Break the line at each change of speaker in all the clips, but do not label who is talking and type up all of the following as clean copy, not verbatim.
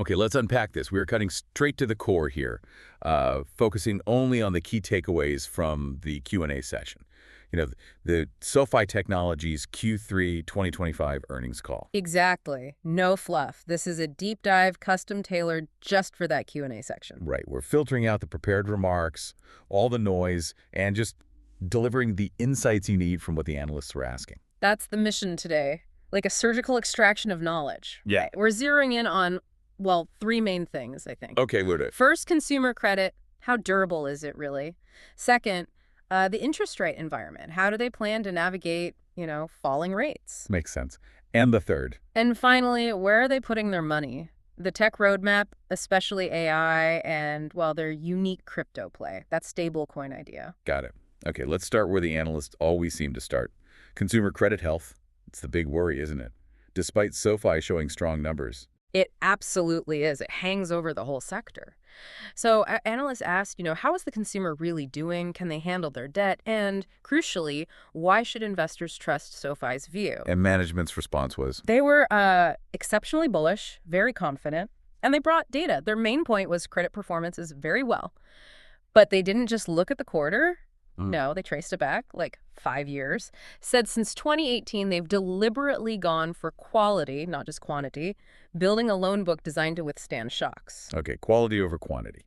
Okay, let's unpack this. We're cutting straight to the core here, focusing only on the key takeaways from the Q&A session. You know, the SoFi Technologies Q3 2025 earnings call.
Exactly. No fluff. This is a deep dive, custom tailored just for that Q&A section.
Right, we're filtering out the prepared remarks, all the noise, and just delivering the insights you need from what the analysts were asking.
That's the mission today, like a surgical extraction of knowledge.
Yeah.
Right. We're zeroing in on, well, three main things, I think.
Okay, we'll do it.
First, consumer credit. How durable is it really? Second, the interest rate environment. How do they plan to navigate, falling rates?
Makes sense. And the third.
And finally, where are they putting their money? The tech roadmap, especially AI, and, well, their unique crypto play, that stablecoin idea.
Got it. Okay, let's start where the analysts always seem to start. Consumer credit health. It's the big worry, isn't it? Despite SoFi showing strong numbers.
It absolutely is. It hangs over the whole sector. So analysts asked, how is the consumer really doing? Can they handle their debt? And crucially, why should investors trust SoFi's view?
And management's response was?
They were exceptionally bullish, very confident, and they brought data. Their main point was credit performance is very well. But they didn't just look at the quarter. No, they traced it back like 5 years. Said since 2018, they've deliberately gone for quality, not just quantity, building a loan book designed to withstand shocks.
Okay, quality over quantity.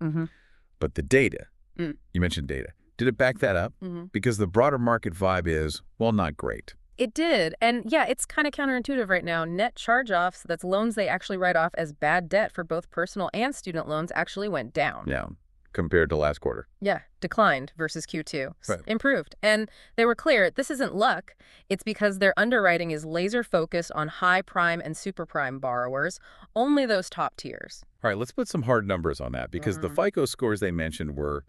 But the data, you mentioned data. Did it back that up? Because the broader market vibe is, well, not great.
It did. And yeah, it's kind of counterintuitive right now. Net charge-offs, that's loans they actually write off as bad debt for both personal and student loans, actually went down.
Yeah. Compared to last quarter.
Yeah, declined versus Q2.
Right.
Improved. And they were clear, this isn't luck. It's because their underwriting is laser-focused on high prime and super prime borrowers, only those top tiers.
All right, let's put some hard numbers on that, because the FICO scores they mentioned were,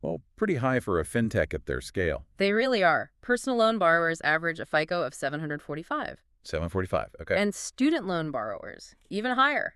well, pretty high for a fintech at their scale.
They really are. Personal loan borrowers average a FICO of 745.
745, okay.
And student loan borrowers, even higher.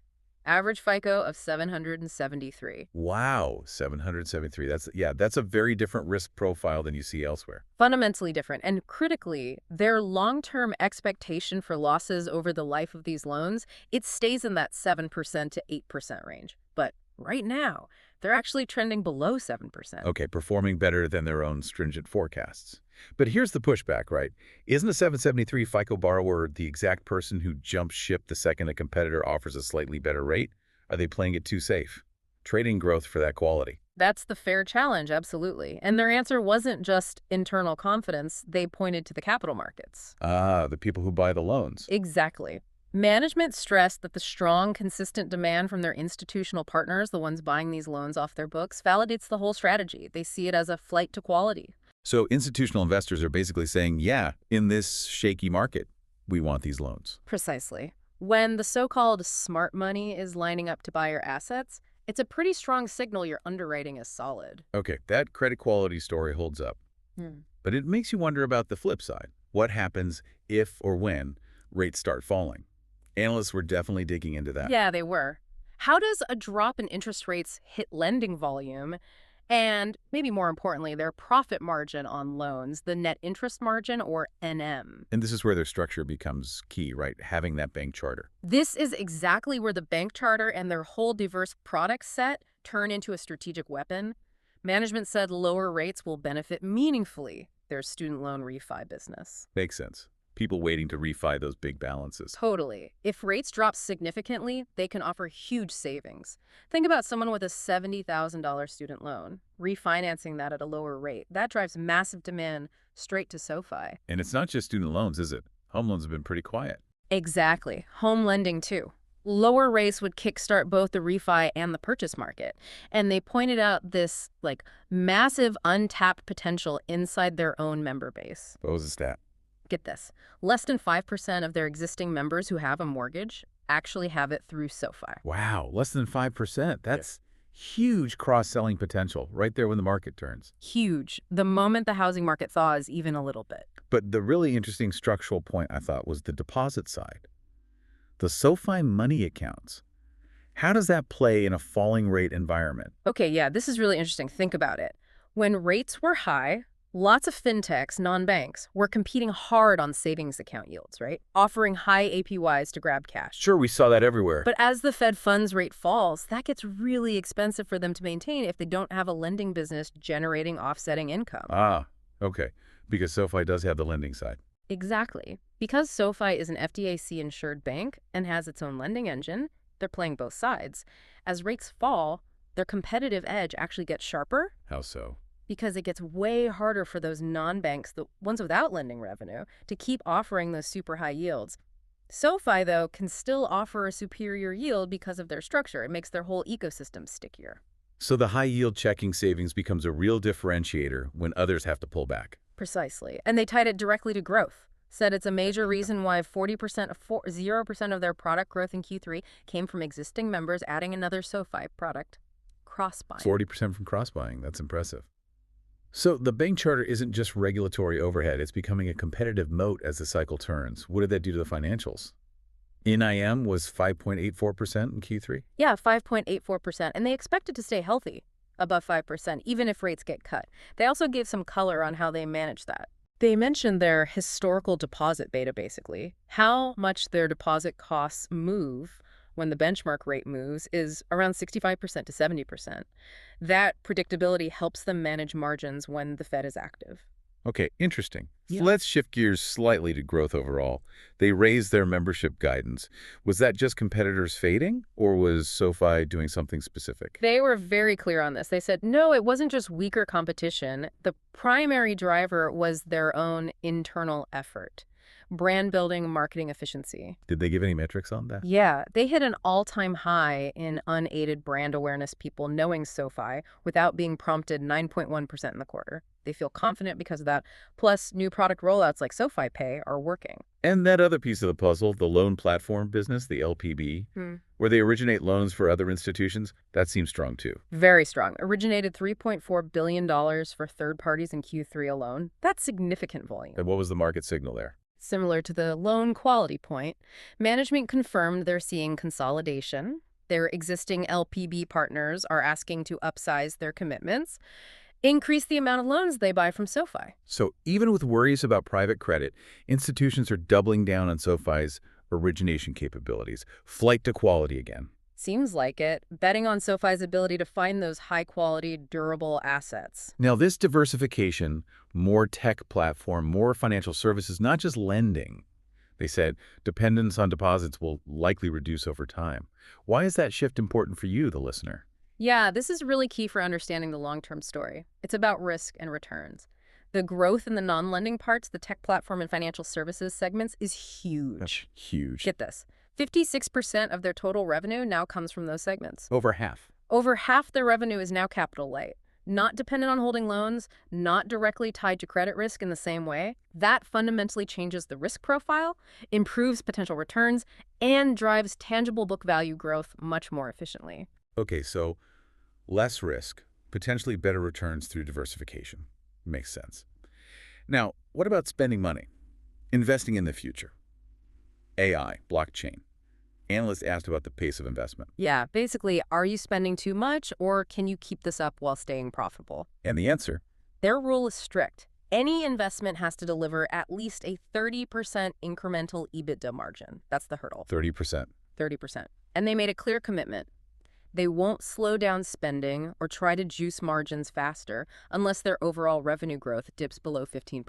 Average FICO of 773.
Wow, 773. That's a very different risk profile than you see elsewhere.
Fundamentally different. And critically, their long-term expectation for losses over the life of these loans, it stays in that 7% to 8% range. But right now, they're actually trending below 7%.
Okay, performing better than their own stringent forecasts. But here's the pushback, right? Isn't a 773 FICO borrower the exact person who jumps ship the second a competitor offers a slightly better rate? Are they playing it too safe? Trading growth for that quality.
That's the fair challenge, absolutely. And their answer wasn't just internal confidence. They pointed to the capital markets.
Ah, the people who buy the loans.
Exactly. Management stressed that the strong, consistent demand from their institutional partners, the ones buying these loans off their books, validates the whole strategy. They see it as a flight to quality.
So institutional investors are basically saying, yeah, in this shaky market, we want these loans.
Precisely. When the so-called smart money is lining up to buy your assets, it's a pretty strong signal your underwriting is solid.
Okay, that credit quality story holds up. But it makes you wonder about the flip side. What happens if or when rates start falling? Analysts were definitely digging into that.
Yeah, they were. How does a drop in interest rates hit lending volume? And maybe more importantly, their profit margin on loans, the net interest margin, or NM.
And this is where their structure becomes key, right? Having that bank charter.
This is exactly where the bank charter and their whole diverse product set turn into a strategic weapon. Management said lower rates will benefit meaningfully their student loan refi business.
Makes sense. People waiting to refi those big balances.
Totally. If rates drop significantly, they can offer huge savings. Think about someone with a $70,000 student loan. Refinancing that at a lower rate, that drives massive demand straight to SoFi.
And it's not just student loans, is it? Home loans have been pretty quiet.
Exactly. Home lending, too. Lower rates would kickstart both the refi and the purchase market. And they pointed out this, massive untapped potential inside their own member base.
What was the stat?
Get this. Less than 5% of their existing members who have a mortgage actually have it through SoFi.
Wow, less than 5%. That's huge cross-selling potential right there when the market turns.
Huge. The moment the housing market thaws even a little bit.
But the really interesting structural point, I thought, was the deposit side. The SoFi money accounts. How does that play in a falling rate environment?
Okay, yeah, this is really interesting. Think about it. When rates were high, Lots of fintechs, non-banks, were competing hard on savings account yields, right? Offering high APYs to grab cash.
Sure, we saw that everywhere.
But as the Fed funds rate falls, that gets really expensive for them to maintain if they don't have a lending business generating offsetting income.
Ah, okay. Because SoFi does have the lending side.
Exactly. Because SoFi is an FDIC-insured bank and has its own lending engine, they're playing both sides. As rates fall, their competitive edge actually gets sharper.
How so?
Because it gets way harder for those non-banks, the ones without lending revenue, to keep offering those super high yields. SoFi, though, can still offer a superior yield because of their structure. It makes their whole ecosystem stickier.
So the high-yield checking savings becomes a real differentiator when others have to pull back.
Precisely. And they tied it directly to growth. Said it's a major reason why 0% of their product growth in Q3 came from existing members adding another SoFi product. Cross-buying.
40% from cross-buying. That's impressive. So the bank charter isn't just regulatory overhead. It's becoming a competitive moat as the cycle turns. What did that do to the financials? NIM was 5.84% in Q3?
Yeah, 5.84%. And they expect it to stay healthy, above 5%, even if rates get cut. They also gave some color on how they manage that. They mentioned their historical deposit beta, basically. How much their deposit costs move when the benchmark rate moves is around 65% to 70%. That predictability helps them manage margins when the Fed is active.
Okay, interesting.
Yeah.
Let's shift gears slightly to growth overall. They raised their membership guidance. Was that just competitors fading, or was SoFi doing something specific?
They were very clear on this. They said, no, it wasn't just weaker competition. The primary driver was their own internal effort. Brand building, marketing efficiency.
Did they give any metrics on that?
Yeah, they hit an all-time high in unaided brand awareness, people knowing SoFi without being prompted 9.1% in the quarter. They feel confident because of that. Plus, new product rollouts like SoFi Pay are working.
And that other piece of the puzzle, the loan platform business, the LPB, where they originate loans for other institutions, that seems strong too.
Very strong. Originated $3.4 billion for third parties in Q3 alone. That's significant volume.
And what was the market signal there?
Similar to the loan quality point, management confirmed they're seeing consolidation. Their existing LPB partners are asking to upsize their commitments, increase the amount of loans they buy from SoFi.
So even with worries about private credit, institutions are doubling down on SoFi's origination capabilities, flight to quality again.
Seems like it, betting on SoFi's ability to find those high-quality, durable assets.
Now, this diversification, more tech platform, more financial services, not just lending. They said dependence on deposits will likely reduce over time. Why is that shift important for you, the listener?
Yeah, this is really key for understanding the long-term story. It's about risk and returns. The growth in the non-lending parts, the tech platform and financial services segments, is huge.
That's huge.
Get this. 56% of their total revenue now comes from those segments.
Over half.
Over half their revenue is now capital light, not dependent on holding loans, not directly tied to credit risk in the same way. That fundamentally changes the risk profile, improves potential returns, and drives tangible book value growth much more efficiently.
Okay, so less risk, potentially better returns through diversification. Makes sense. Now, what about spending money? Investing in the future. AI, blockchain. Analysts asked about the pace of investment.
Yeah, basically, are you spending too much or can you keep this up while staying profitable?
And the answer?
Their rule is strict. Any investment has to deliver at least a 30% incremental EBITDA margin. That's the hurdle.
30%.
30%. And they made a clear commitment. They won't slow down spending or try to juice margins faster unless their overall revenue growth dips below 15%.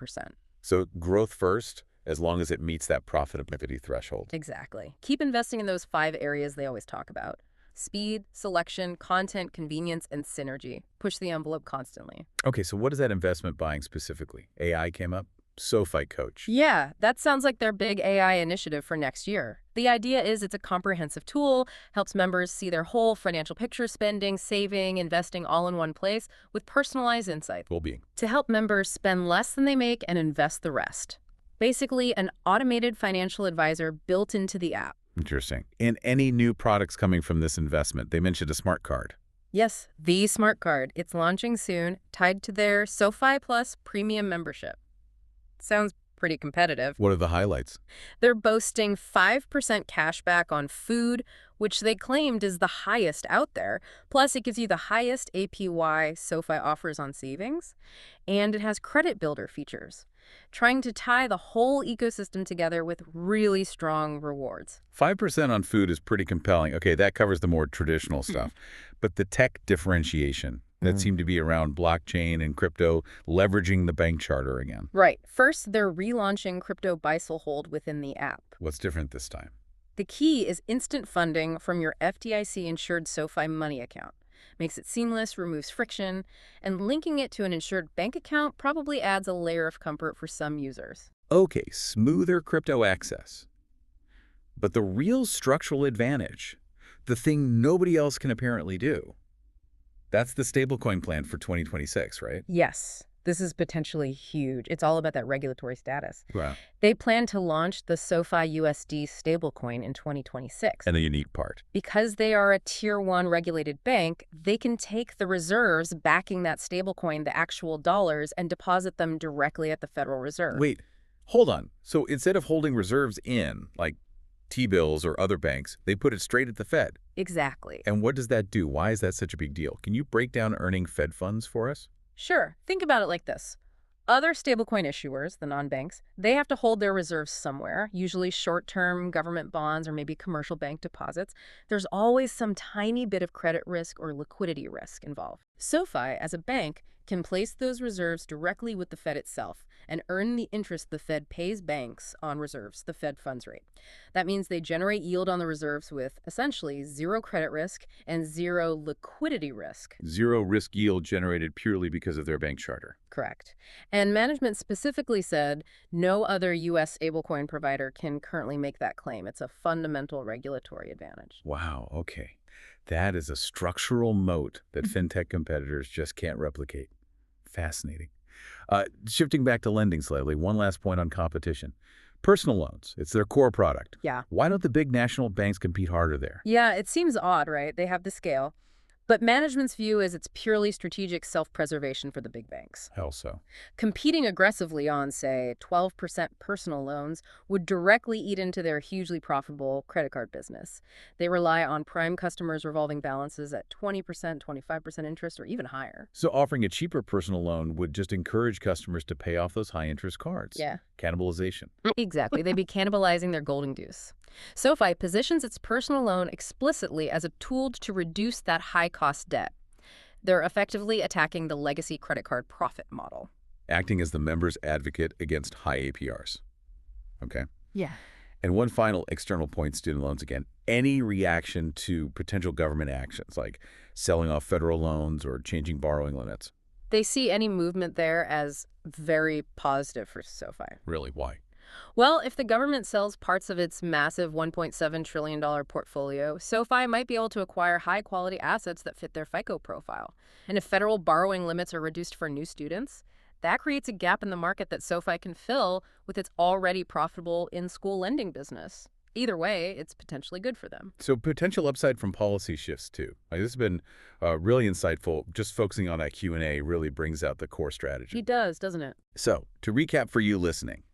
So growth first, as long as it meets that profitability threshold.
Exactly. Keep investing in those 5 areas they always talk about. Speed, selection, content, convenience, and synergy. Push the envelope constantly.
Okay, so what is that investment buying specifically? AI came up? SoFi Coach.
Yeah, that sounds like their big AI initiative for next year. The idea is it's a comprehensive tool, helps members see their whole financial picture, spending, saving, investing all in one place with personalized insight.
Well-being.
To help members spend less than they make and invest the rest. Basically, an automated financial advisor built into the app.
Interesting. And any new products coming from this investment? They mentioned a smart card.
Yes, the smart card. It's launching soon, tied to their SoFi Plus premium membership. Sounds pretty competitive.
What are the highlights?
They're boasting 5% cash back on food, which they claimed is the highest out there. Plus, it gives you the highest APY SoFi offers on savings, and it has credit builder features, trying to tie the whole ecosystem together with really strong rewards.
5% on food is pretty compelling. Okay, that covers the more traditional stuff. But the tech differentiation, that seemed to be around blockchain and crypto, leveraging the bank charter again.
Right. First, they're relaunching crypto buy, sell, hold within the app.
What's different this time?
The key is instant funding from your FDIC-insured SoFi money account. Makes it seamless, removes friction, and linking it to an insured bank account probably adds a layer of comfort for some users.
Okay, smoother crypto access. But the real structural advantage, the thing nobody else can apparently do, that's the stablecoin plan for 2026, right?
Yes, this is potentially huge. It's all about that regulatory status.
Wow.
They plan to launch the SoFi USD stablecoin in 2026.
And the unique part.
Because they are a Tier 1 regulated bank, they can take the reserves backing that stablecoin, the actual dollars, and deposit them directly at the Federal Reserve.
Wait, hold on. So instead of holding reserves in, like T-bills or other banks, they put it straight at the Fed.
Exactly.
And what does that do? Why is that such a big deal? Can you break down earning Fed funds for us?
Sure. Think about it like this. Other stablecoin issuers, the non-banks, they have to hold their reserves somewhere, usually short-term government bonds or maybe commercial bank deposits. There's always some tiny bit of credit risk or liquidity risk involved. SoFi, as a bank, can place those reserves directly with the Fed itself and earn the interest the Fed pays banks on reserves, the Fed funds rate. That means they generate yield on the reserves with essentially zero credit risk and zero liquidity risk.
Zero risk yield generated purely because of their bank charter.
Correct. And management specifically said no other U.S. stablecoin provider can currently make that claim. It's a fundamental regulatory advantage.
Wow, okay. That is a structural moat that fintech competitors just can't replicate. Fascinating. Shifting back to lending slightly, one last point on competition. Personal loans, it's their core product.
Yeah.
Why don't the big national banks compete harder there?
Yeah, it seems odd, right? They have the scale. But management's view is it's purely strategic self-preservation for the big banks.
Hell so.
Competing aggressively on, say, 12% personal loans would directly eat into their hugely profitable credit card business. They rely on prime customers' revolving balances at 20%, 25% interest, or even higher.
So offering a cheaper personal loan would just encourage customers to pay off those high-interest cards.
Yeah.
Cannibalization.
Exactly. They'd be cannibalizing their golden goose. SoFi positions its personal loan explicitly as a tool to reduce that high-cost debt. They're effectively attacking the legacy credit card profit model.
Acting as the member's advocate against high APRs. Okay?
Yeah.
And one final external point, student loans again. Any reaction to potential government actions, like selling off federal loans or changing borrowing limits?
They see any movement there as very positive for SoFi.
Really, why?
Well, if the government sells parts of its massive $1.7 trillion portfolio, SoFi might be able to acquire high-quality assets that fit their FICO profile. And if federal borrowing limits are reduced for new students, that creates a gap in the market that SoFi can fill with its already profitable in-school lending business. Either way, it's potentially good for them.
So potential upside from policy shifts, too. This has been really insightful. Just focusing on that Q&A really brings out the core strategy.
It does, doesn't it?
So, to recap for you listening,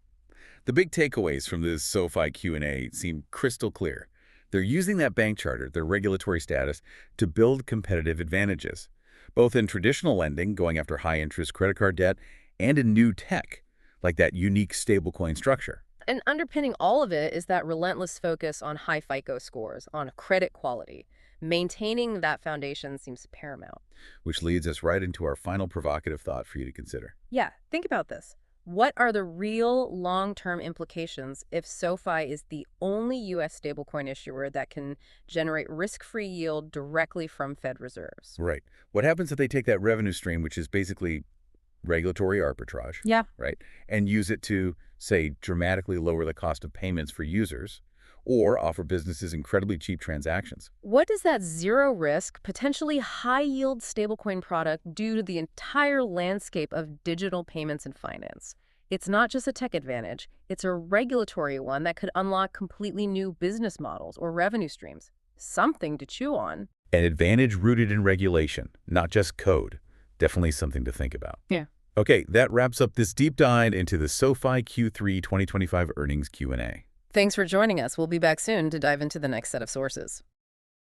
the big takeaways from this SoFi Q&A seem crystal clear. They're using that bank charter, their regulatory status, to build competitive advantages, both in traditional lending, going after high-interest credit card debt, and in new tech, like that unique stablecoin structure.
And underpinning all of it is that relentless focus on high FICO scores, on credit quality. Maintaining that foundation seems paramount.
Which leads us right into our final provocative thought for you to consider.
Yeah, think about this. What are the real long-term implications if SoFi is the only U.S. stablecoin issuer that can generate risk-free yield directly from Fed reserves?
Right. What happens if they take that revenue stream, which is basically regulatory arbitrage,
Yeah.
right, and use it to, say, dramatically lower the cost of payments for users or offer businesses incredibly cheap transactions?
What does that zero-risk, potentially high-yield stablecoin product do to the entire landscape of digital payments and finance? It's not just a tech advantage. It's a regulatory one that could unlock completely new business models or revenue streams. Something to chew on.
An advantage rooted in regulation, not just code. Definitely something to think about.
Yeah.
Okay, that wraps up this deep dive into the SoFi Q3 2025 earnings Q&A.
Thanks for joining us. We'll be back soon to dive into the next set of sources.